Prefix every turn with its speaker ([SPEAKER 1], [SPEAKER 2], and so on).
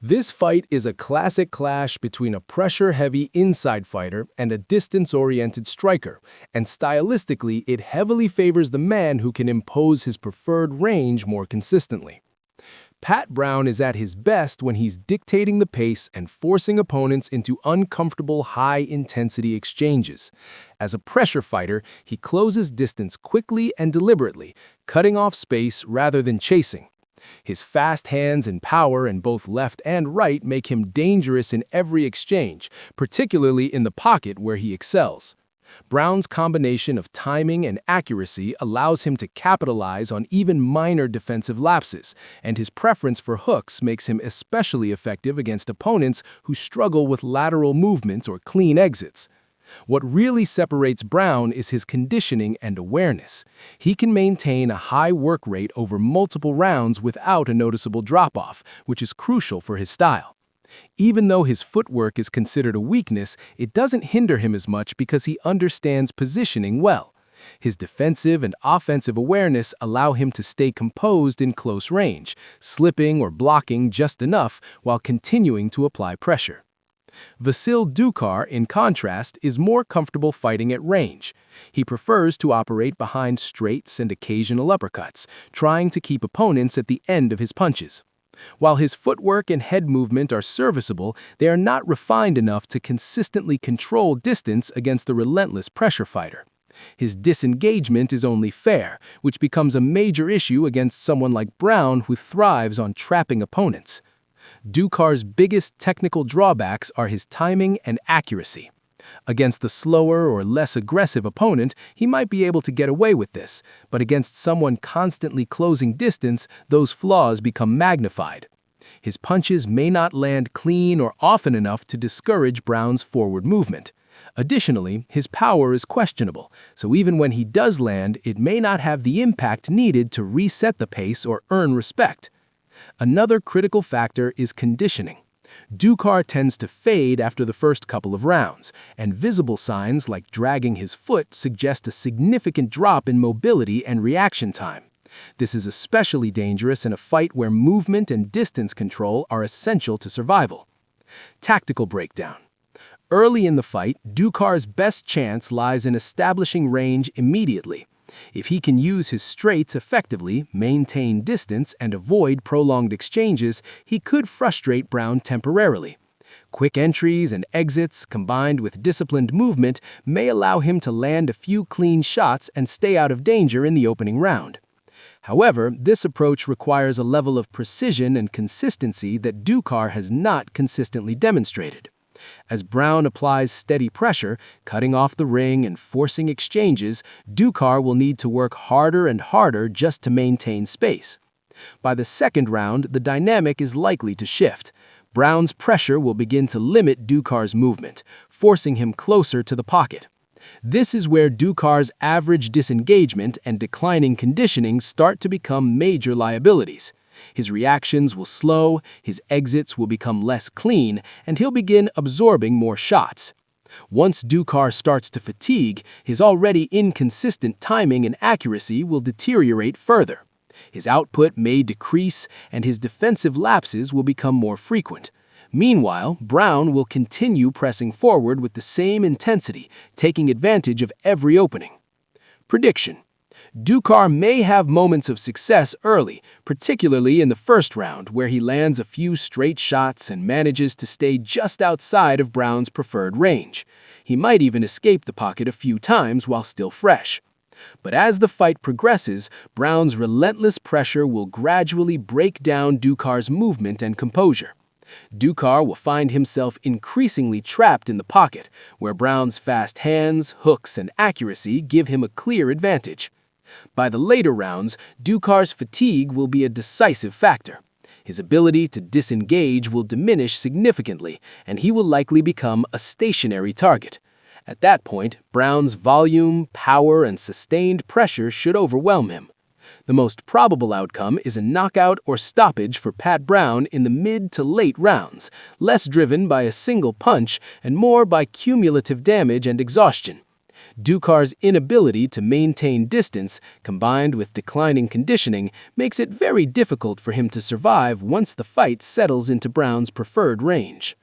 [SPEAKER 1] This fight is a classic clash between a pressure-heavy inside fighter and a distance-oriented striker, and stylistically it heavily favors the man who can impose his preferred range more consistently. Pat Brown is at his best when he's dictating the pace and forcing opponents into uncomfortable high-intensity exchanges. As a pressure fighter, he closes distance quickly and deliberately, cutting off space rather than chasing. His fast hands and power in both left and right make him dangerous in every exchange, particularly in the pocket where he excels. Brown's combination of timing and accuracy allows him to capitalize on even minor defensive lapses, and his preference for hooks makes him especially effective against opponents who struggle with lateral movements or clean exits. What really separates Brown is his conditioning and awareness. He can maintain a high work rate over multiple rounds without a noticeable drop-off, which is crucial for his style. Even though his footwork is considered a weakness, it doesn't hinder him as much because he understands positioning well. His defensive and offensive awareness allow him to stay composed in close range, slipping or blocking just enough while continuing to apply pressure. Vasil Ducar, in contrast, is more comfortable fighting at range. He prefers to operate behind straights and occasional uppercuts, trying to keep opponents at the end of his punches. While his footwork and head movement are serviceable, they are not refined enough to consistently control distance against the relentless pressure fighter. His disengagement is only fair, which becomes a major issue against someone like Brown who thrives on trapping opponents. Ducar's biggest technical drawbacks are his timing and accuracy. Against the slower or less aggressive opponent, he might be able to get away with this, but against someone constantly closing distance, those flaws become magnified. His punches may not land clean or often enough to discourage Brown's forward movement. Additionally, his power is questionable, so even when he does land, it may not have the impact needed to reset the pace or earn respect. Another critical factor is conditioning. Ducar tends to fade after the first couple of rounds, and visible signs like dragging his foot suggest a significant drop in mobility and reaction time. This is especially dangerous in a fight where movement and distance control are essential to survival. Tactical breakdown. Early in the fight, Ducar's best chance lies in establishing range immediately. If he can use his straights effectively, maintain distance, and avoid prolonged exchanges, he could frustrate Brown temporarily. Quick entries and exits, combined with disciplined movement, may allow him to land a few clean shots and stay out of danger in the opening round. However, this approach requires a level of precision and consistency that Ducar has not consistently demonstrated. As Brown applies steady pressure, cutting off the ring and forcing exchanges, Ducar will need to work harder and harder just to maintain space. By the second round, the dynamic is likely to shift. Brown's pressure will begin to limit Ducar's movement, forcing him closer to the pocket. This is where Ducar's average disengagement and declining conditioning start to become major liabilities. His reactions will slow, his exits will become less clean, and he'll begin absorbing more shots. Once Ducar starts to fatigue, his already inconsistent timing and accuracy will deteriorate further. His output may decrease, and his defensive lapses will become more frequent. Meanwhile, Brown will continue pressing forward with the same intensity, taking advantage of every opening. Prediction. Ducar may have moments of success early, particularly in the first round, where he lands a few straight shots and manages to stay just outside of Brown's preferred range. He might even escape the pocket a few times while still fresh. But as the fight progresses, Brown's relentless pressure will gradually break down Ducar's movement and composure. Ducar will find himself increasingly trapped in the pocket, where Brown's fast hands, hooks, and accuracy give him a clear advantage. By the later rounds, Ducar's fatigue will be a decisive factor. His ability to disengage will diminish significantly, and he will likely become a stationary target. At that point, Brown's volume, power, and sustained pressure should overwhelm him. The most probable outcome is a knockout or stoppage for Pat Brown in the mid to late rounds, less driven by a single punch and more by cumulative damage and exhaustion. Ducar's inability to maintain distance, combined with declining conditioning, makes it very difficult for him to survive once the fight settles into Brown's preferred range.